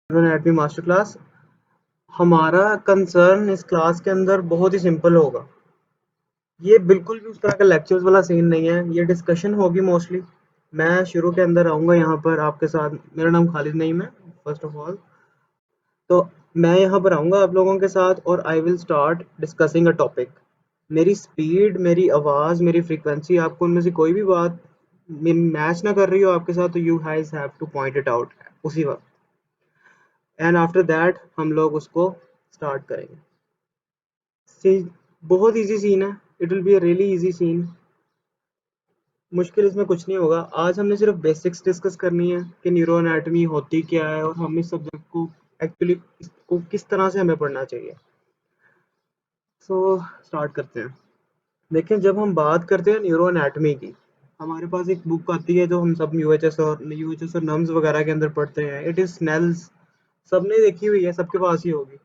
Anatomy master class. हमारा concern इस class के अंदर बहुत ही सिंपल होगा। ये बिल्कुल भी उस तरह का लेक्चर्स वाला सीन नहीं है, ये डिस्कशन होगी मोस्टली। मैं शुरू के अंदर आऊँगा यहाँ पर आपके साथ। मेरा नाम खालिद नईम है फर्स्ट ऑफ ऑल। तो मैं यहाँ पर आऊँगा आप लोगों के साथ और I will start discussing a topic. मेरी स्पीड, मेरी आवाज़, मेरी फ्रीक्वेंसी आपको उनमें से कोई भी बात मैच ना कर रही हो आपके साथ, तो you guys have two point it out उसी वक्त। एंड आफ्टर दैट हम लोग उसको स्टार्ट करेंगे। सी बहुत इजी सीन है, it will be a really easy scene. मुश्किल इसमें कुछ नहीं होगा। आज हमने सिर्फ बेसिक्स डिस्कस करनी है कि न्यूरो एनाटॉमी होती क्या है और हम इस सब्जेक्ट को एक्चुअली इसको किस तरह से हमें पढ़ना चाहिए। सो स्टार्ट करते हैं। देखिए, जब हम बात करते हैं न्यूरो एनाटॉमी की, हमारे पास एक बुक आती है जो हम सब यूएचएस और नम्स वगैरह के अंदर पढ़ते हैं। It is snails. सबने देखी हुई है, सबके पास ही होगी।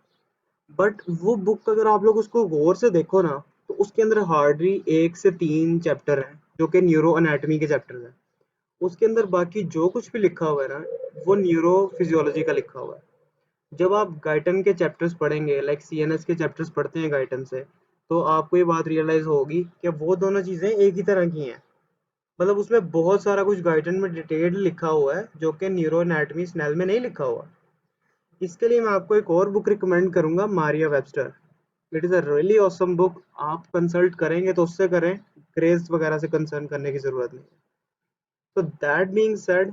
बट वो बुक अगर आप लोग उसको गौर से देखो ना, तो उसके अंदर हार्डली 1 से 3 चैप्टर हैं जो कि न्यूरो एनाटॉमी के चैप्टर हैं। उसके अंदर बाकी जो कुछ भी लिखा हुआ है ना, वो न्यूरो फिजियोलॉजी का लिखा हुआ है। जब आप गाइटन के चैप्टर्स पढ़ेंगे, लाइक सीएनएस के चैप्टर्स पढ़ते हैं गाइटन से, तो आपको ये बात रियलाइज होगी कि वो दोनों चीजें एक ही तरह की हैं। मतलब उसमें बहुत सारा कुछ गाइटन में डिटेल लिखा हुआ है जो कि न्यूरो एनाटॉमी स्नेल में नहीं लिखा हुआ। इसके लिए मैं आपको एक और बुक रिकमेंड करूंगा, Maria Webster. It is a really awesome book. आप कंसल्ट करेंगे तो उससे करें, क्रेज वगैरह से कंसर्न करने की ज़रूरत नहीं। तो दैट बीइंग सेड,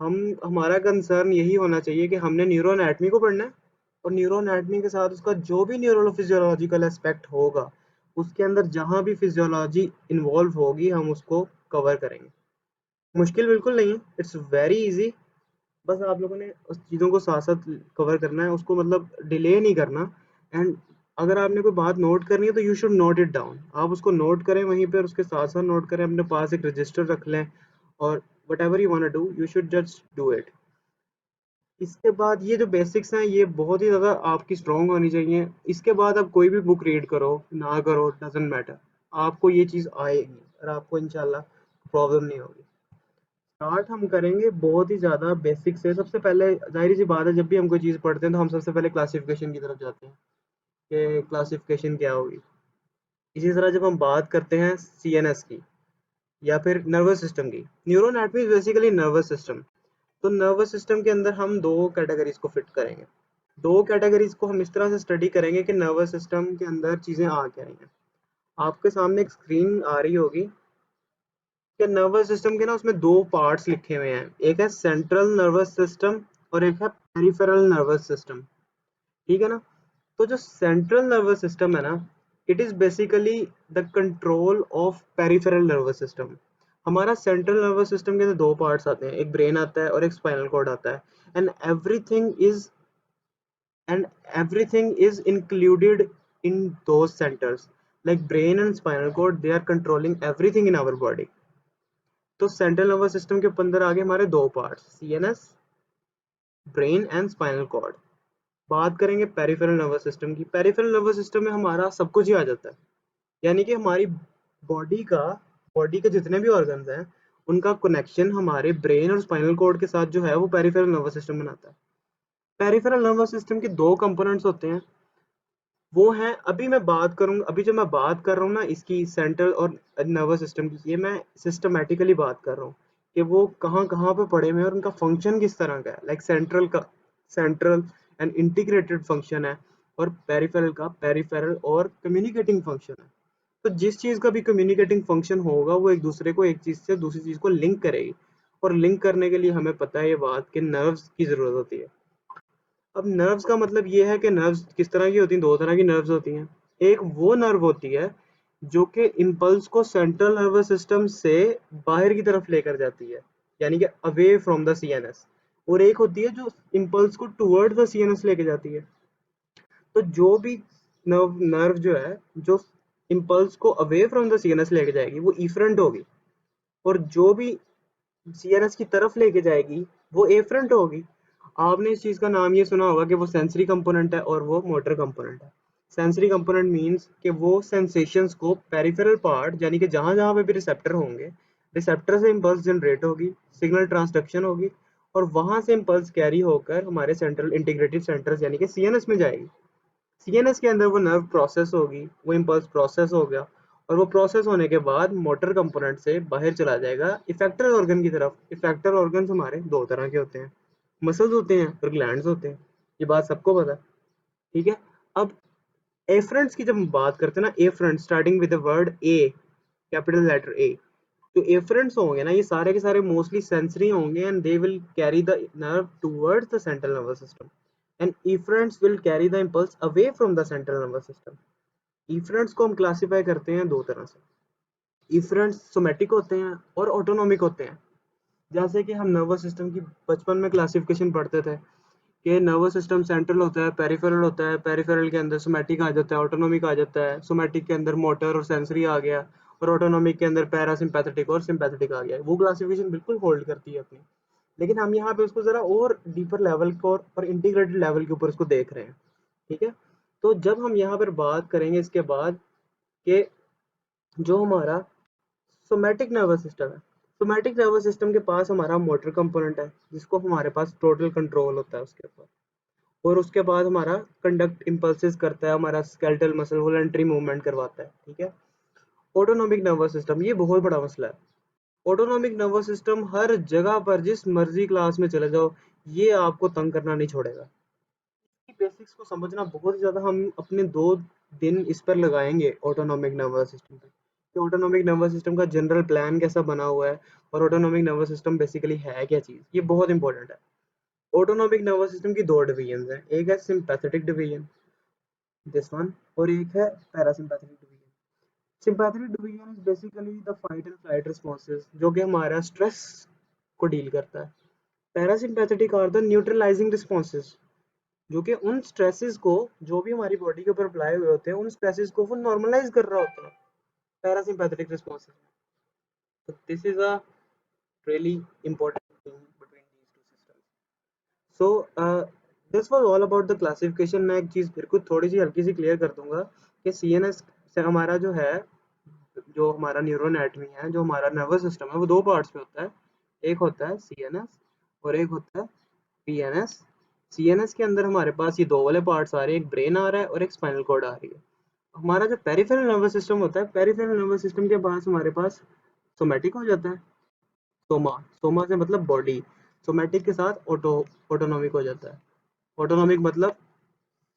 हम हमारा कंसर्न यही होना चाहिए कि हमने न्यूरो एनाटॉमी को पढ़ना है, और न्यूरो एनाटॉमी के साथ उसका जो भी न्यूरो फिजियोलॉजिकल एस्पेक्ट होगा, उसके अंदर जहाँ भी फिजियोलॉजी इन्वॉल्व होगी हम उसको कवर करेंगे। मुश्किल बिल्कुल नहीं है, इट्स वेरी इजी। बस आप लोगों ने उस चीज़ों को साथ साथ कवर करना है, उसको मतलब डिले नहीं करना। एंड अगर आपने कोई बात नोट करनी है तो you should note it down. आप उसको नोट करें वहीं पर, उसके साथ साथ नोट करें, अपने पास एक रजिस्टर रख लें, और whatever you want to do you should just do it. इसके बाद ये जो बेसिक्स हैं ये बहुत ही ज़्यादा आपकी स्ट्रॉन्ग होनी चाहिए। इसके बाद आप कोई भी बुक रीड करो ना करो, डजेंट मैटर, आपको ये चीज़ आएगी और आपको इंशाल्लाह प्रॉब्लम नहीं होगी। स्टार्ट हम करेंगे बहुत ही ज़्यादा बेसिक से। सबसे पहले ज़ाहिर सी बात है, जब भी हम कोई चीज़ पढ़ते हैं तो हम सबसे पहले क्लासिफिकेशन की तरफ जाते हैं कि क्लासिफिकेशन क्या होगी। इसी तरह जब हम बात करते हैं सीएनएस की या फिर नर्वस सिस्टम की, neuro anatomy is basically nervous system. तो नर्वस सिस्टम के अंदर हम दो कैटेगरीज को फिट करेंगे। दो कैटेगरीज को हम इस तरह से स्टडी करेंगे कि नर्वस सिस्टम के अंदर चीज़ें आ क्या रही हैं। आपके सामने एक स्क्रीन आ रही होगी कि नर्वस सिस्टम के ना उसमें दो पार्ट्स लिखे हुए हैं, एक है सेंट्रल नर्वस सिस्टम और एक है पेरिफेरल नर्वस सिस्टम। ठीक है ना? तो जो सेंट्रल नर्वस सिस्टम है ना, it is basically the control of peripheral nervous system. हमारा सेंट्रल नर्वस सिस्टम के अंदर दो पार्ट्स आते हैं, एक ब्रेन आता है और एक स्पाइनल कॉर्ड आता है। And everything is and everything is included in those centers, like brain and spinal cord, they are controlling everything in our body. तो सेंट्रल नर्वस सिस्टम के अंदर आगे हमारे दो parts, CNS, brain and spinal cord. बात करेंगे peripheral nervous system की। Peripheral nervous system में हमारा सब कुछ ही आ जाता है, यानी कि हमारी बॉडी का बॉडी के जितने भी ऑर्गन्स हैं उनका कनेक्शन हमारे ब्रेन और स्पाइनल कॉर्ड के साथ जो है वो पेरिफेरल नर्वस सिस्टम बनाता है। पेरिफेरल नर्वस सिस्टम के दो कंपोनेंट्स होते हैं, वो हैं, अभी मैं बात करूँगा, अभी जो मैं बात कर रहा हूँ ना इसकी सेंट्रल और नर्वस सिस्टम की, ये मैं सिस्टमेटिकली बात कर रहा हूँ कि वो कहाँ कहाँ पे पड़े हुए हैं और उनका फंक्शन किस तरह का है। लाइक सेंट्रल का सेंट्रल एंड इंटीग्रेटेड फंक्शन है, और पेरिफेरल का पेरिफेरल और कम्युनिकेटिंग फंक्शन है। तो जिस चीज़ का भी कम्युनिकेटिंग फंक्शन होगा वो एक दूसरे को, एक चीज़ से दूसरी चीज़ को लिंक करेगी, और लिंक करने के लिए हमें पता है ये बात कि नर्व्स की ज़रूरत होती है। अब नर्व्स का मतलब ये है कि नर्व्स किस तरह की होती हैं, दो तरह की नर्व्स होती हैं। एक वो नर्व होती है जो कि इम्पल्स को सेंट्रल नर्वस सिस्टम से बाहर की तरफ लेकर जाती है, यानी कि अवे फ्रॉम द सीएनएस। और एक होती है जो इम्पल्स को टुवर्ड द सीएनएस लेके जाती है। तो जो भी नर्व नर्व जो है, जो इम्पल्स को अवे फ्रॉम द सीएनएस लेके जाएगी वो इफरेंट होगी, और जो भी सीएनएस की तरफ लेके जाएगी वो एफरेंट होगी। आपने इस चीज़ का नाम ये सुना होगा कि वो सेंसरी कंपोनेंट है और वो मोटर कंपोनेंट है। सेंसरी कंपोनेंट मींस कि वो सेंसेशंस को पेरिफेरल पार्ट, यानी कि जहाँ जहाँ पे भी रिसेप्टर होंगे, रिसेप्टर से इम्पल्स जनरेट होगी, सिग्नल ट्रांसडक्शन होगी, और वहां से इम्पल्स कैरी होकर हमारे सेंट्रल इंटीग्रेटेड सेंटर्स यानी कि सीएनएस में जाएगी। सीएनएस के अंदर वो नर्व प्रोसेस होगी, वो इम्पल्स प्रोसेस हो गया, और वो प्रोसेस होने के बाद मोटर कंपोनेंट से बाहर चला जाएगा इफेक्टर ऑर्गन की तरफ। इफेक्टर ऑर्गन हमारे दो तरह के होते हैं, मसल्स होते हैं और ग्लैंड्स होते हैं, ये बात सबको पता है, ठीक है। अब एफरेंट्स की जब हम बात करते हैं ना, afferent starting with the word A, capital letter A, जो एफरेंट्स होंगे ना, ये सारे के सारे मोस्टली सेंसरी होंगे and they will carry the nerve towards the central nervous system and efferents will carry the impulse away from the central nervous system. efferents को हम क्लासिफाई करते हैं दो तरह से। efferents सोमेटिक होते हैं और ऑटोनॉमिक होते हैं। जैसे कि हम नर्वस सिस्टम की बचपन में क्लासिफिकेशन पढ़ते थे कि नर्वस सिस्टम सेंट्रल होता है, पेरिफेरल होता है, पेरिफेरल के अंदर सोमेटिक आ जाता है, ऑटोनॉमिक आ जाता है, सोमेटिक के अंदर मोटर और सेंसरी आ गया, और ऑटोनॉमिक के अंदर पैरासिम्पैथेटिक और सिंपैथेटिक आ गया। वो क्लासिफिकेशन बिल्कुल होल्ड करती है अपनी, लेकिन हम यहाँ पे उसको जरा और डीपर लेवल को और इंटीग्रेटेड लेवल के ऊपर उसको देख रहे हैं, ठीक है। तो जब हम यहाँ पर बात करेंगे इसके बाद कि जो हमारा सोमैटिक नर्वस सिस्टम है, सोमैटिक नर्वस सिस्टम के पास हमारा मोटर कंपोनेंट है जिसको हमारे पास टोटल कंट्रोल होता है उसके ऊपर, और उसके बाद हमारा कंडक्ट इम्पल्सेस करता है, हमारा स्केलेटल मसल वॉलंटरी मूवमेंट करवाता है, ठीक है। ऑटोनोमिक नर्वस सिस्टम ये बहुत बड़ा मसला है। ऑटोनोमिक नर्वस सिस्टम हर जगह पर जिस मर्जी क्लास में चले जाओ, ये आपको तंग करना नहीं छोड़ेगा। बेसिक्स को समझना बहुत ही ज्यादा, हम अपने 2 दिन इस पर लगाएंगे ऑटोनोमिक नर्वस सिस्टम पे, कि ऑटोनोमिक नर्वस सिस्टम का जनरल प्लान कैसा बना हुआ है और ऑटोनोमिक नर्वस सिस्टम बेसिकली है क्या चीज, ये बहुत इंपॉर्टेंट है। ऑटोनोमिक नर्वस सिस्टम की 2 डिवीजन है, एक है सिंपैथेटिक डिवीजन, दिस वन, और एक है parasympathetic division. Sympathetic division is basically the fight and flight responses, जो कि हमारा स्ट्रेस को डील करता है। Parasympathetic are the neutralising responses, जो कि उन स्ट्रेसेस को, जो भी हमारी बॉडी के ऊपर अप्लाई हुए होते हैं, उन स्ट्रेसेस को वो नॉर्मलाइज कर रहा होता है पैरासिम्पैथेटिक रिस्पॉन्सेज में। तो this is a really important thing between these two systems. So this was all about the classification. मैं एक चीज फिर कुछ थोड़ी सी हल्की सी क्लियर कर दूंगा कि सीएनएस से हमारा जो है, जो हमारा न्यूरो एनाटॉमी है, जो हमारा नर्वस सिस्टम है, वो 2 पार्ट्स में होता है। एक होता है सीएनएस और एक होता है पीएनएस। सीएनएस के अंदर हमारे पास ये 2 वाले पार्ट्स आ रहे हैं, एक ब्रेन आ रहा है और एक स्पाइनल कॉर्ड आ रही है। हमारा जो पेरिफेरल नर्वस सिस्टम होता है, पेरिफेरल नर्वस सिस्टम के पास हमारे पास सोमैटिक हो जाता है, सोमा, सोमा से मतलब बॉडी, सोमैटिक के साथ ऑटोनॉमिक हो जाता है। ऑटोनॉमिक मतलब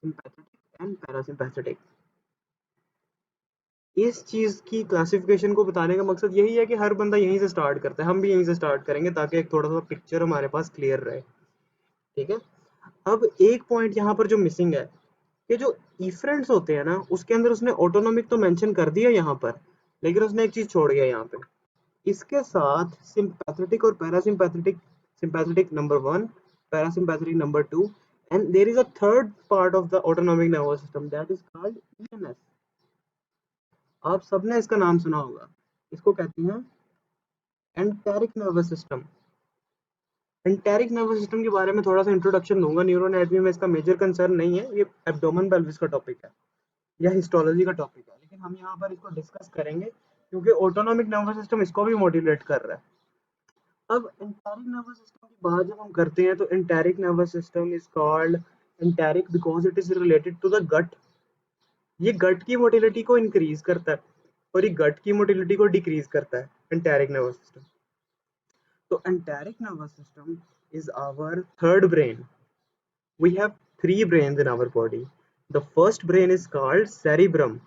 सिंपैथेटिक एंड पैरासिम्पैथेटिक। इस चीज की क्लासिफिकेशन को बताने का मकसद यही है कि हर बंदा यहीं से स्टार्ट करता है, हम भी यहीं से स्टार्ट करेंगे ताकि एक थोड़ा सा पिक्चर हमारे पास क्लियर रहे, ठीक है। अब एक पॉइंट यहाँ पर जो मिसिंग है, कि जो इफरेंट्स होते हैं ना, उसके अंदर उसने ऑटोनॉमिक तो मेंशन कर दिया यहाँ पर, लेकिन उसने एक चीज छोड़ गया यहाँ पे। इसके साथ सिंपैथेटिक और parasympathetic, sympathetic number 1, parasympathetic number 2, and there is a third part of the autonomic nervous system that is called ENS. आप सबने इसका नाम सुना होगा, इसको कहते हैं enteric nervous system. Enteric nervous system के बारे में थोड़ा सा इंट्रोडक्शन दूंगा, न्यूरो एनाटॉमी में इसका मेजर कंसर्न नहीं है, ये एब्डोमेन पेल्विस का टॉपिक है या हिस्टोलॉजी का टॉपिक है, लेकिन हम यहाँ पर इसको डिस्कस करेंगे क्योंकि ऑटोनॉमिक नर्वस सिस्टम इसको भी मोटिवेट कर रहा है। अब एंटेरिक नर्वस सिस्टम की बात जब हम करते हैं, तो enteric nervous system is called enteric because it is related to the gut. ये गट की मोटिलिटी को इंक्रीज करता है और ये गट की मोटिलिटी को डिक्रीज करता है, एंटेरिक नर्वस सिस्टम। तो enteric nervous system is our third brain. We have 3 brains in our body. The first brain is called cerebrum,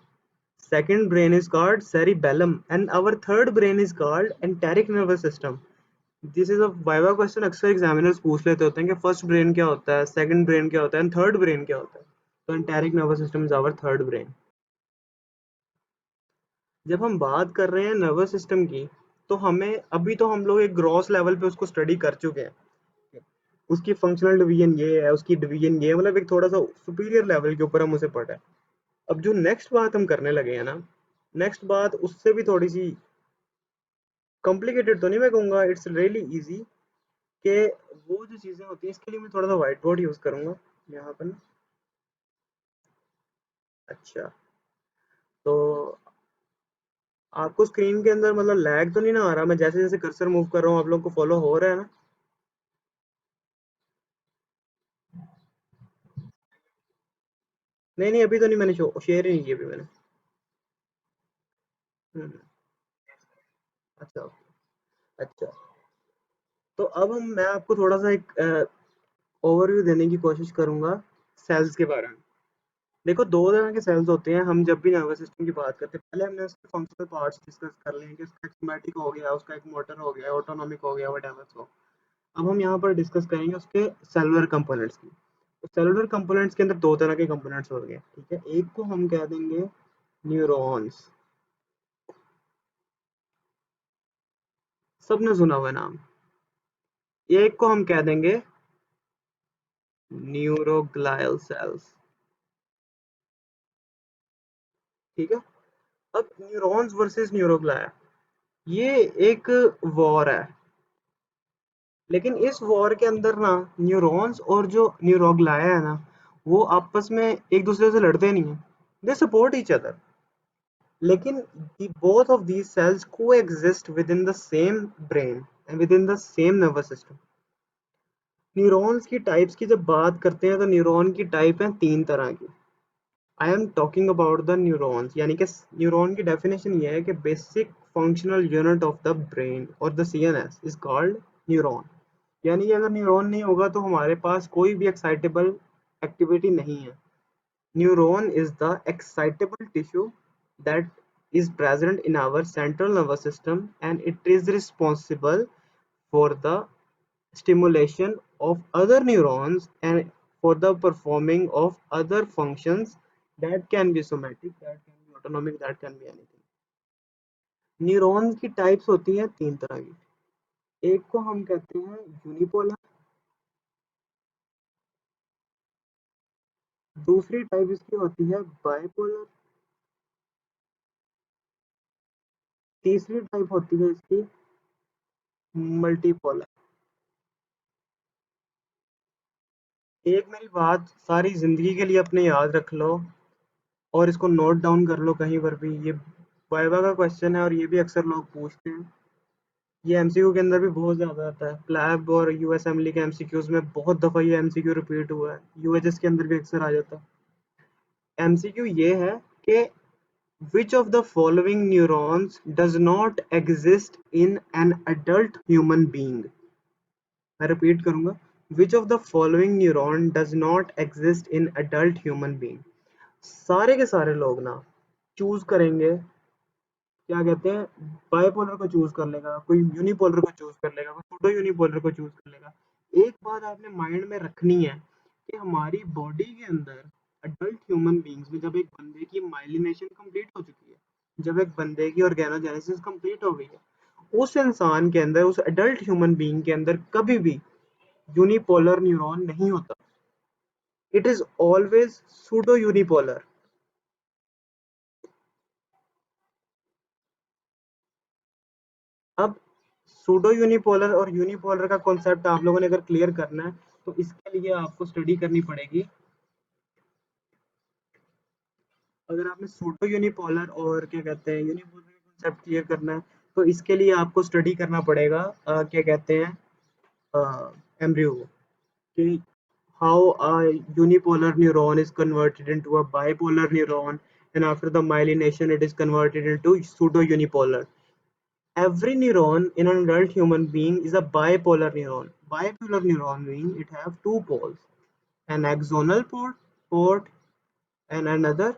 second brain is called cerebellum, and our third brain is called enteric nervous system. This is a viva question, अक्सर examiners पूछ लेते होते हैं कि first brain क्या होता है, second brain क्या होता है एंड थर्ड ब्रेन क्या होता है। तो enteric nervous system is our third brain. जब हम बात कर रहे हैं नर्वस सिस्टम की, तो हमें अभी तो हम लोग एक ग्रॉस लेवल पे उसको स्टडी कर चुके हैं, उसकी फंक्शनल डिवीजन ये है, उसकी डिवीजन ये, मतलब एक थोड़ा सा सुपीरियर लेवल के ऊपर हम उसे पढ़ा है। अब जो नेक्स्ट बात हम करने लगे हैं ना, नेक्स्ट बात उससे भी थोड़ी सी कॉम्प्लिकेटेड तो नहीं मैं कहूँगा, इट्स रियली इजी, कि वो जो चीज़ें होती हैं, इसके लिए मैं थोड़ा सा व्हाइट बोर्ड यूज़ करूँगा यहाँ पर ना। अच्छा, तो आपको स्क्रीन के अंदर मतलब लैग तो नहीं ना आ रहा? मैं जैसे जैसे कर्सर मूव कर रहा हूँ, आप लोग को फॉलो हो रहा है ना? नहीं नहीं, अभी तो नहीं, मैंने शेयर ही नहीं किया अभी मैंने। हम्म, अच्छा अच्छा। तो अब मैं आपको थोड़ा सा एक ओवरव्यू देने की कोशिश करूंगा सेल्स के बारे में। देखो, दो तरह के सेल्स होते हैं। हम जब भी नर्वस सिस्टम की बात करते हैं, पहले हमने उसके फंक्शनल पार्ट्स डिस्कस कर लिए कि उसका एक सोमैटिक हो गया, उसका एक मोटर हो गया, ऑटोनॉमिक हो गया, व्हाटएवर। सो अब हम यहाँ पर डिस्कस करेंगे उसके सेलुलर कंपोनेंट्स की। तो सेलुलर कंपोनेंट्स के अंदर दो तरह के कंपोनेंट्स हो गए, ठीक है। एक को हम कह देंगे न्यूरॉन्स, सबने सुना हुआ है नाम। एक को हम कह देंगे न्यूरोग्लायल सेल्स, ठीक है। अब न्यूरॉन्स वर्सेस न्यूरोग्लाया, ये एक वॉर है। लेकिन इस वॉर के अंदर ना, न्यूरॉन्स और जो न्यूरोग्लाया है ना, वो आपस में एक दूसरे से लड़ते नहीं है। They support each other. लेकिन both of these cells coexist within the same brain and within the same nervous system. Neurons की टाइप्स की जब बात करते हैं तो न्यूरॉन की टाइप है तीन तरह की। I am talking about the neurons, यानी कि न्यूरॉन की डेफिनेशन ये है कि basic functional unit of the brain और the CNS is called neuron. यानी कि अगर न्यूरॉन नहीं होगा तो हमारे पास कोई भी एक्साइटेबल एक्टिविटी नहीं है। Neuron is the excitable tissue that is present in our central nervous system, and it is responsible for the stimulation of other neurons and for the performing of other functions that can be somatic, that can be autonomic, that can be anything. Neurons की types होती हैं तीन तरह की। एक को हम कहते हैं यूनिपोलर, दूसरी टाइप इसकी होती है बाइपोलर, तीसरी टाइप होती है इसकी मल्टीपोलर। एक मेरी बात सारी जिंदगी के लिए अपने याद रख लो और इसको नोट डाउन कर लो कहीं पर भी। ये वाइवा का क्वेश्चन है और ये भी अक्सर लोग पूछते हैं। ये एमसीक्यू के अंदर भी बहुत ज्यादा आता है। प्लैब और यूएस एमएलई के एमसीक्यूज में बहुत दफा ये एमसीक्यू रिपीट हुआ है। यूएचएस के अंदर भी अक्सर आ जाता है। एमसीक्यू ये है कि which of the following neurons does not exist in an adult human being? मैं रिपीट करूंगा, which of the following neuron does not exist in adult human being? सारे के सारे लोग ना चूज करेंगे, क्या कहते हैं, बाइपोलर को चूज कर लेगा, कोई यूनिपोलर को चूज कर लेगा, कोई सूडो यूनिपोलर को चूज कर लेगा। एक बात आपने माइंड में रखनी है कि हमारी बॉडी के अंदर अडल्ट ह्यूमन बींग्स में जब एक बंदे की माइलिनेशन कंप्लीट हो चुकी है, जब एक बंदे की ऑर्गेनोजेनेसिस कंप्लीट हो गई है, उस इंसान के अंदर, उस अडल्ट ह्यूमन बीइंग के अंदर कभी भी यूनिपोलर न्यूरॉन नहीं होता। It is always pseudo unipolar. अब सूडो यूनिपोलर और यूनिपोलर का कॉन्सेप्ट आप लोगों ने अगर क्लियर करना है तो इसके लिए आपको स्टडी करनी पड़ेगी। अगर आपने सूडो यूनिपोलर और क्या कहते हैं यूनिपोलर का कॉन्सेप्ट क्लियर करना है तो इसके लिए आपको स्टडी करना पड़ेगा क्या कहते हैं एम्ब्रियो कि how a unipolar neuron is converted into a bipolar neuron, and after the myelination it is converted into pseudo unipolar. Every neuron in an adult human being is a bipolar neuron. Bipolar neuron means it have two poles, an axonal port and another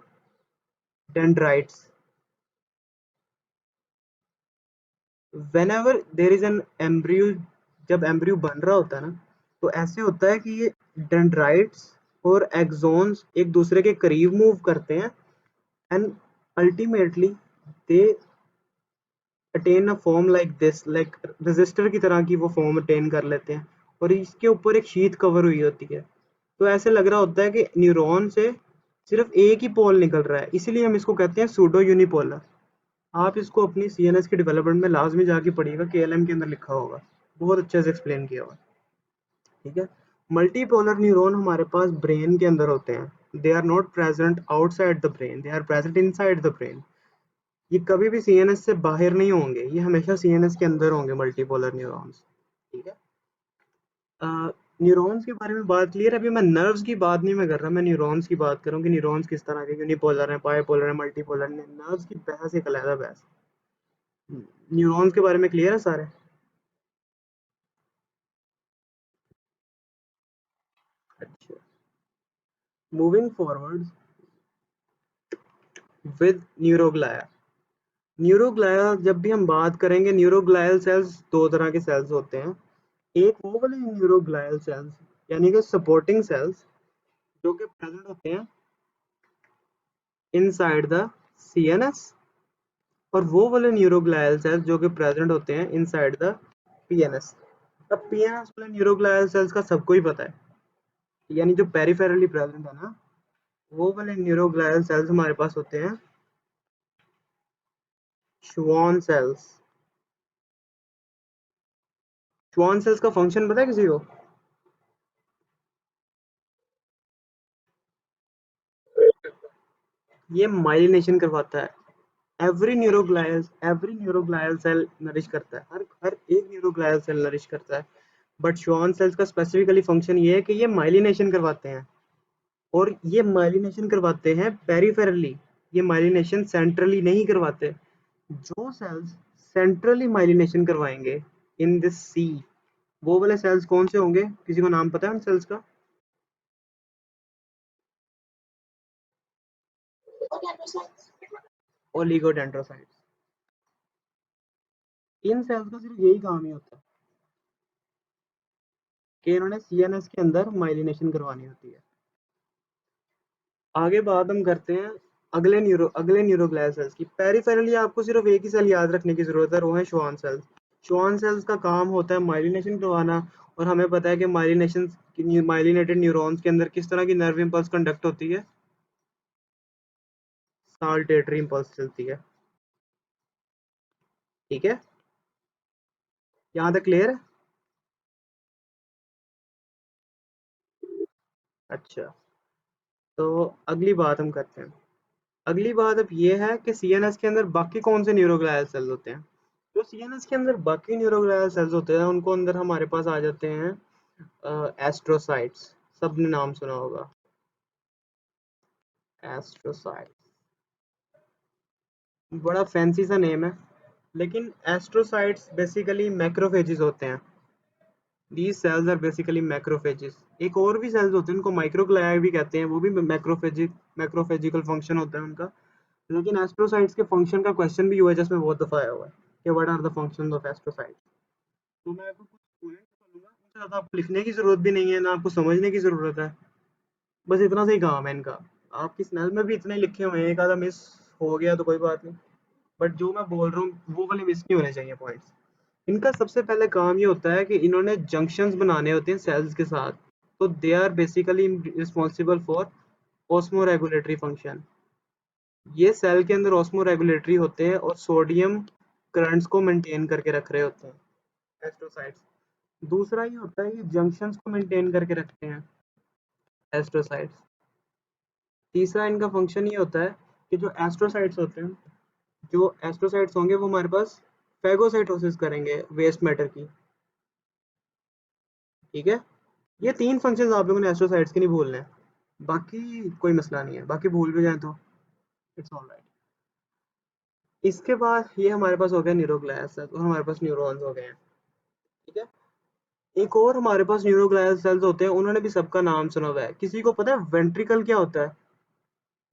dendrites. Whenever there is an embryo, जब embryo बन रहा होता है ना, तो ऐसे होता है कि ये dendrites और axons एक दूसरे के करीब मूव करते हैं, and ultimately they attain a form like this, like resistor की तरह की वो फॉर्म अटेन कर लेते हैं और इसके ऊपर एक शीट कवर हुई होती है। तो ऐसे लग रहा होता है कि न्यूरॉन से सिर्फ एक ही पोल निकल रहा है, इसीलिए हम इसको कहते हैं सूडो यूनिपोलर। आप इसको अपनी सीएनएस की डेवलपमेंट में लाजमी जाके पढ़िएगा, केएलएम के अंदर लिखा होगा, बहुत अच्छे से एक्सप्लेन किया हुआ, ठीक है। मल्टीपोलर न्यूरॉन हमारे पास ब्रेन के अंदर होते हैं। They are not present outside the brain, they are present inside the brain. ये कभी भी सीएनएस से बाहर नहीं होंगे, ये हमेशा सीएनएस के अंदर होंगे मल्टीपोलर न्यूरॉन्स, ठीक है। न्यूरॉन्स के बारे में बात क्लियर है। अभी मैं नर्व्स की बात नहीं मैं कर रहा, मैं न्यूरॉन्स की बात कर रहा हूँ कि न्यूरॉन्स किस तरह के यूनिपोलर हैं, बाइपोलर हैं, मल्टीपोलर हैं। नर्व्स की बहस एक अलग बहस। न्यूरॉन्स के बारे में क्लियर है सारे? अच्छा, मूविंग फॉरवर्ड विद न्यूरोग्लाया। न्यूरोग्लाया जब भी हम बात करेंगे, न्यूरोग्लायल सेल्स दो तरह के सेल्स होते हैं। एक वो वाले न्यूरोग्लायल सेल्स यानी कि सपोर्टिंग सेल्स जो कि प्रेजेंट होते हैं इनसाइड द सीएनएस, और वो वाले न्यूरोग्लायल सेल्स जो कि प्रेजेंट होते हैं इनसाइड द पीएनएस। अब पीएनएस वाले न्यूरोग्लायल सेल्स का सबको ही पता है, यानी जो पेरिफेरली प्रेजेंट है ना, वो वाले न्यूरोग्लायल सेल्स हमारे पास होते हैं श्वान सेल्स। श्वान सेल्स का फंक्शन पता है किसी को? ये माइलिनेशन करवाता है। एवरी न्यूरोग्लायल सेल नरिश करता है, हर हर एक न्यूरोग्लायल सेल नरिश करता है। बट श्वान सेल्स का स्पेसिफिकली फंक्शन ये है कि ये माइलिनेशन करवाते हैं, और ये माइलिनेशन करवाते हैं पेरिफेरली। ये माइलिनेशन सेंट्रली नहीं करवाते। जो सेल्स सेंट्रली माइलिनेशन करवाएंगे इन दिस सी, वो वाले सेल्स कौन से होंगे? किसी को नाम पता है उन सेल्स का? ओलिगोडेंड्रोसाइट्स। इन सेल्स का सिर्फ यही काम ही होता है कि इन्होंने सीएनएस के अंदर माइलिनेशन करवानी होती है। आगे बात हम करते हैं अगले न्यूरोग्लियल सेल्स की। पेरिफेरली आपको सिर्फ एक ही सेल याद रखने की जरूरत है, वो है श्वान सेल्स। श्वान सेल्स का काम होता है माइलिनेशन करवाना, और हमें पता है कि माइलिनेटेड न्यूरॉन्स के अंदर किस तरह की नर्व इंपल्स कंडक्ट होती है? साल्टेटरी इंपल्स चलती है। ठीक है, यहाँ तक क्लियर है? अच्छा, तो अगली बात हम करते हैं। अगली बात अब ये है कि सीएनएस के अंदर बाकी कौन से न्यूरोग्लियल सेल्स होते हैं। जो सीएनएस के अंदर बाकी न्यूरोग्लियल सेल्स होते हैं उनको अंदर हमारे पास आ जाते हैं एस्ट्रोसाइट्स। सबने नाम सुना होगा, एस्ट्रोसाइट। बड़ा फैंसी सा नेम है, लेकिन एस्ट्रोसाइट्स बेसिकली मैक्रोफेजेस होते हैं। These cells are basically macrophages. एक और भी सेल्स होते हैं उनको माइक्रोग्लिया भी कहते हैं, वो भी मैक्रोफेजिकल फंक्शन होता है उनका। लेकिन एस्ट्रोसाइट्स के फंक्शन का क्वेश्चन भी यूएचएस में बहुत दफा आया हुआ है कि what are the functions of astrocytes. तो मैं आपको कुछ पॉइंट्स बोलूंगा, उनसे ज़्यादा आपको लिखने की ज़रूरत भी नहीं है, ना आपको समझने की ज़रूरत है। बस इतना सही काम है इनका। आपकी स्नेल में भी इतने लिखे हुए हैं, एक आधा मिस हो गया तो कोई बात नहीं, बट जो मैं बोल रहा हूँ वो वाले मिस नहीं होने चाहिए पॉइंट्स। इनका सबसे पहले काम ये होता है कि इन्होंने जंक्शंस बनाने होते हैं सेल्स के साथ। तो they are basically responsible for osmo regulatory function. ये सेल के अंदर ऑस्मो रेगुलेटरी होते हैं और सोडियम करंट्स को मेंटेन करके रख रहे होते हैं एस्ट्रोसाइट्स। दूसरा ये होता है कि जंक्शंस को मेंटेन करके रखते हैं एस्ट्रोसाइट्स। तीसरा इनका फंक्शन ये होता है कि जो एस्ट्रोसाइट्स होते हैं, जो एस्ट्रोसाइट्स होंगे वो हमारे पास फेगोसाइटोसिस करेंगे वेस्ट मैटर की। ठीक है, ये तीन फंक्शंस आप लोगों ने एस्ट्रोसाइट्स के नहीं भूलने हैं। बाकी कोई मसला नहीं है, बाकी भूल भी जाए तो इट्स ऑल राइट। इसके बाद ये हमारे पास हो गया न्यूरोग्लियल और हमारे पास न्यूरॉन्स हो गए हैं। ठीक है, एक और हमारे पास न्यूरोग्लियल सेल्स होते हैं, उन्होंने भी सबका नाम सुना हुआ है। किसी को पता है वेंट्रिकल क्या होता है?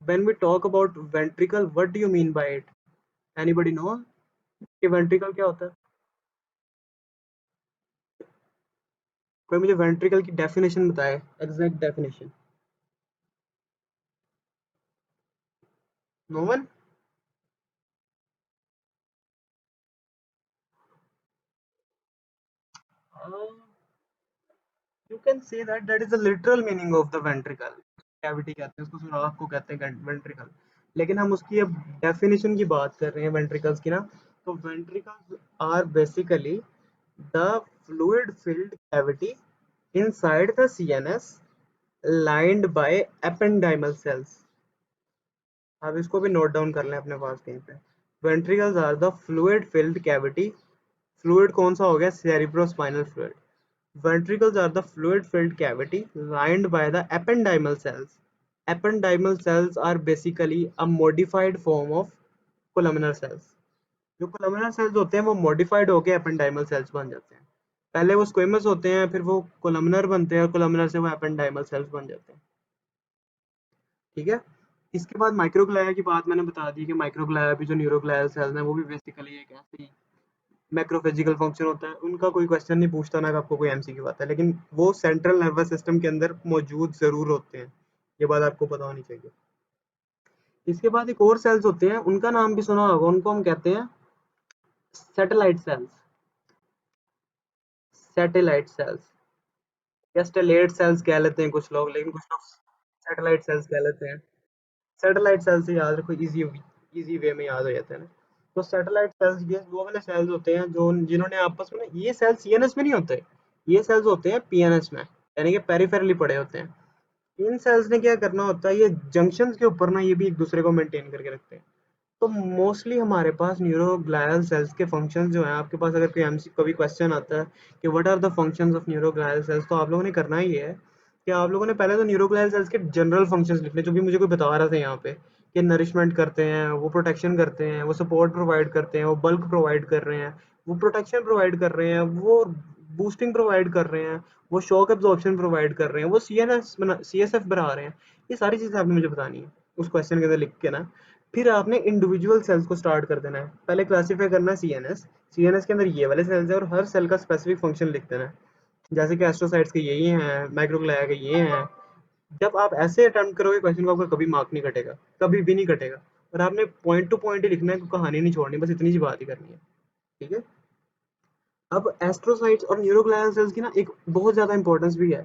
When we talk about ventricle, what do you mean by it? Anybody know कि वेंट्रिकल क्या होता है? कोई मुझे वेंट्रिकल की डेफिनेशन बताए, exact definition. No one? You can say that that is the literal meaning of the ventricle. Cavity कहते हैं उसको, सुराख को कहते हैं वेंट्रिकल। लेकिन हम उसकी अब डेफिनेशन की बात कर रहे हैं वेंट्रिकल्स की ना। तो ventricles are basically the fluid filled cavity inside the CNS lined by ependymal cells। आप इसको भी नोट डाउन कर लें अपने पास कहीं पे। Ventricles are the fluid filled cavity. Fluid कौन सा हो गया? Cerebrospinal fluid. Ventricles are the fluid-filled cavity lined by the ependymal cells. Ependymal cells are basically a modified form of columnar cells. जो columnar cells होते हैं वो modified होके ependymal cells बन जाते हैं. पहले वो squamous होते हैं, फिर वो columnar बनते हैं और columnar से वो ependymal cells बन जाते हैं. ठीक है. इसके बाद माइक्रोग्लिया की बात मैंने बता दी कि माइक्रोग्लिया भी जो न्यूरोग्लियल सेल्स हैं वो भी बेसिकली एक ऐसी मैक्रोफिजिकल फंक्शन होता है. उनका कोई क्वेश्चन नहीं पूछता ना आपको कोई एमसीक्यू आता है, लेकिन वो सेंट्रल नर्वस सिस्टम के अंदर मौजूद जरूर होते हैं. ये बात आपको पता होनी चाहिए. इसके बाद एक और सेल्स होते हैं, उनका नाम भी सुना होगा, उनको हम कहते हैं सैटेलाइट सेल्स. सैटेलाइट सेल्स या स्टेलेट सेल्स कह लेते हैं कुछ लोग, लेकिन कुछ लोग सैटेलाइट सेल्स कह लेते हैं. सैटेलाइट सेल से याद रखो, इजी वे में याद हो जाता है ना. तो सैटेलाइट सेल्स ये वो वाले सेल्स होते हैं जो जिन्होंने आपस में ये सेल्स सीएनएस में नहीं होते, ये सेल्स होते हैं पीएनएस में, यानी कि पेरिफेरली पड़े होते हैं. इन सेल्स ने क्या करना होता है, ये जंक्शंस के ऊपर ना ये भी एक दूसरे को मेंटेन करके रखते हैं. तो मोस्टली हमारे पास न्यूरोग्लियल सेल्स के फंक्शंस जो हैं, आपके पास अगर कोई एमसी कभी क्वेश्चन आता है कि what are the functions of neuroglial cells, तो आप लोगों ने करना ही है कि आप लोगों ने पहले तो न्यूरोग्लियल सेल्स के जनरल फंक्शंस लिखने, जो भी मुझे कोई बता रहा था यहाँ पे कि नरिशमेंट करते हैं, वो प्रोटेक्शन करते हैं, वो सपोर्ट प्रोवाइड करते हैं, वो बल्क प्रोवाइड कर रहे हैं, वो प्रोटेक्शन प्रोवाइड कर रहे हैं, वो बूस्टिंग प्रोवाइड कर रहे हैं, वो शॉक एब्जॉर्प्शन प्रोवाइड कर रहे हैं, वो सीएसएफ बना रहे हैं. ये सारी चीज़ें आपने मुझे बतानी है उस क्वेश्चन के अंदर लिख के ना. फिर आपने इंडिविजुअल सेल्स को स्टार्ट कर देना है. पहले क्लासीफाई करना है सीएनएस. सीएनएस के अंदर ये वाले सेल्स है और हर सेल का स्पेसिफिक फंक्शन लिख देना है. जैसे कि एस्ट्रोसाइट्स के यही हैं, माइक्रोग्लिया के ये हैं. जब आप ऐसे अटेम्प्ट करोगे क्वेश्चन को, आपका कभी मार्क नहीं कटेगा, कभी भी नहीं कटेगा. और आपने पॉइंट टू पॉइंट ही लिखना है, कहानी नहीं छोड़नी, बस इतनी सी बात ही करनी है. ठीक है. अब एस्ट्रोसाइट्स और न्यूरोग्लियल सेल्स की ना एक बहुत ज्यादा इंपॉर्टेंस भी है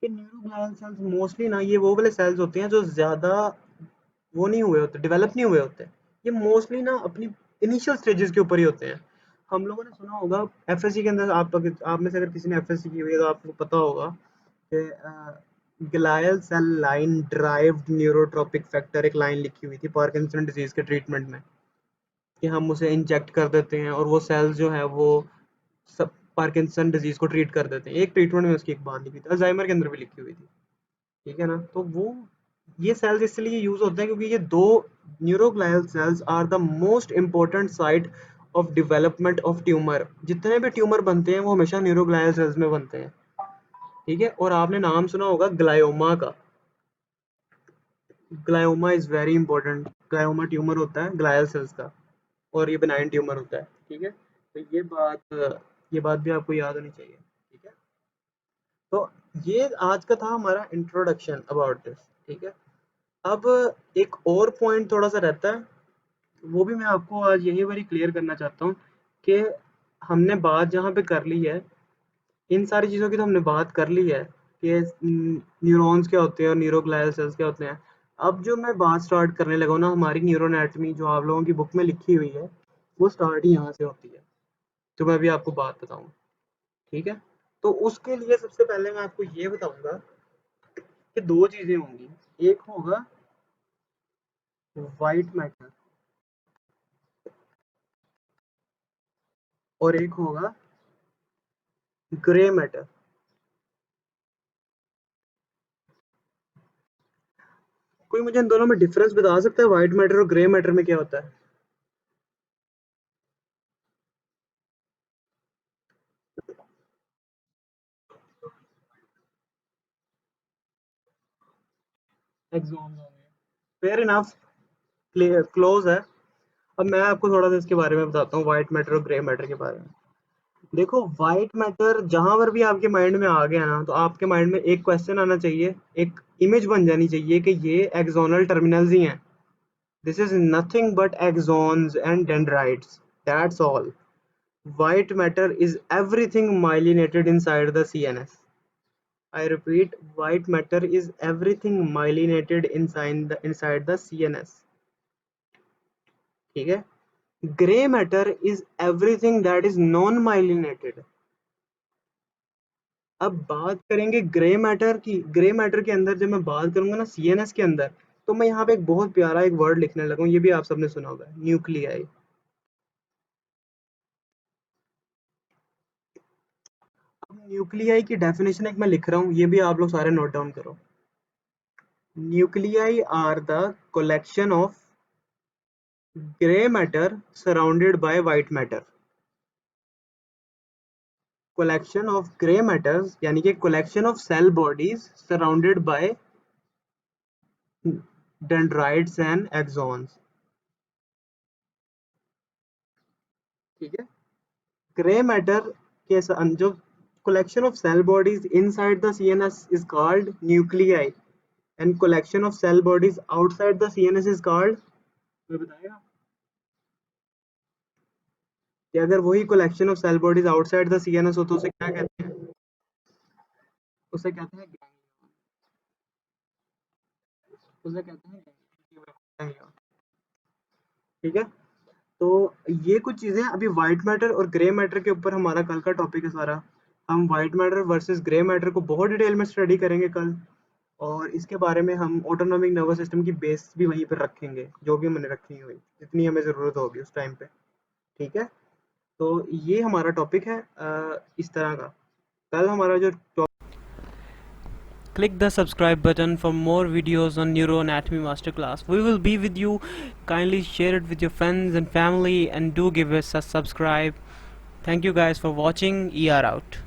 कि न्यूरोग्लियल सेल्स मोस्टली ना ये वो वाले सेल्स होते हैं जो ज्यादा वो नहीं हुए होते, डेवलप नहीं हुए होते. ये मोस्टली ना अपनी इनिशियल स्टेजेस के ऊपर ही होते हैं. हम लोगों ने सुना होगा एफएससी के अंदर, आप में से अगर किसी ने एफएससी की हुई है तो आपको पता होगा कि glial cell line derived neurotrophic factor एक लाइन लिखी हुई थी पार्किंसन डिजीज के ट्रीटमेंट में, कि हम उसे इंजेक्ट कर देते हैं और वो सेल्स जो है वो सब पार्किंसन डिजीज को ट्रीट कर देते हैं. एक ट्रीटमेंट में उसकी एक बात लिखी थी, अल्जाइमर के अंदर भी लिखी हुई थी. ठीक है ना. तो वो ये सेल्स इसलिए यूज होते हैं क्योंकि ये दो neuroglial cells are the most important site of development of tumour. जितने भी ट्यूमर बनते हैं वो हमेशा न्यूरोग्लियल सेल्स में बनते हैं. ठीक है. और आपने नाम सुना होगा ग्लायोमा का. Glioma is very important. Glioma tumour होता है ग्लायल सेल्स का और ये बेनाइन ट्यूमर होता है. ठीक है. तो ये बात भी आपको याद होनी चाहिए. ठीक है. तो ये आज का था हमारा इंट्रोडक्शन अबाउट दिस. ठीक है. अब एक और पॉइंट थोड़ा सा रहता है, वो भी मैं आपको आज यही बारी क्लियर करना चाहता हूँ कि हमने बात जहाँ पे कर ली है, इन सारी चीज़ों की तो हमने बात कर ली है कि न्यूरॉन्स क्या होते हैं और न्यूरोग्लियल सेल्स क्या होते हैं. अब जो मैं बात स्टार्ट करने लगा हूँ ना, हमारी न्यूरोनैटमी जो आप लोगों की बुक में लिखी हुई है, वो स्टार्ट ही यहाँ से होती है, जो मैं अभी आपको बात बताऊँ. ठीक है. तो उसके लिए सबसे पहले मैं आपको ये बताऊंगा कि दो चीज़ें होंगी. एक होगा वाइट मैटर और एक होगा ग्रे मैटर. कोई मुझे इन दोनों में डिफरेंस बता सकता है, व्हाइट मैटर और ग्रे मैटर में क्या होता है? एक्सॉन्स होंगे. Fair enough. क्लोज है. अब मैं आपको थोड़ा सा इसके बारे में बताता हूँ, व्हाइट मैटर और ग्रे मैटर के बारे में. देखो, व्हाइट मैटर जहां पर भी आपके माइंड में आ गया ना, तो आपके माइंड में एक क्वेश्चन आना चाहिए, एक इमेज बन जानी चाहिए कि ये एक्सोनल टर्मिनल्स ही हैं. This is nothing but axons and dendrites. That's all. White matter is everything myelinated inside the CNS. I repeat, white matter is everything myelinated inside the CNS. ठीक है. Grey matter is everything that is non myelinated. अब बात करेंगे grey matter की. Grey matter के अंदर जब मैं बात करूंगा ना सीएनएस के अंदर, तो मैं यहाँ पे एक बहुत प्यारा एक वर्ड लिखने लगा हूँ, ये भी आप सबने सुना होगा, न्यूक्लियाई. न्यूक्लियाई की डेफिनेशन एक मैं लिख रहा हूँ, ये भी आप लोग सारे नोट डाउन करो। Nuclei are the collection of gray matter surrounded by white matter। collection of gray matters यानी कि collection of cell bodies surrounded by dendrites and axons। ठीक है, ग्रे मैटर के जो collection of cell bodies inside the CNS is called nuclei and collection of cell bodies outside the CNS is called, कोई बताएगा कि अगर वही collection of cell bodies outside the CNS हो तो उसे क्या कहते हैं? उसे कहते हैं ganglion। उसे कहते हैं ganglion। ठीक है, तो ये कुछ चीजें अभी व्हाइट मैटर और ग्रे मैटर के ऊपर हमारा कल का टॉपिक है सारा। हम white matter versus grey matter को बहुत डिटेल में स्टडी करेंगे कल, और इसके बारे में हम ऑटोनॉमिक नर्वस सिस्टम की बेस भी वहीं पर रखेंगे, जो भी हमने रखी हुई जितनी हमें ज़रूरत होगी उस टाइम पे। ठीक है, तो ये हमारा टॉपिक है इस तरह का। कल हमारा जो Click the subscribe button for more videos on Neuroanatomy Masterclass. We will be with you. Kindly share it with your friends and family and do give us a subscribe. Thank you guys for watching. ER out.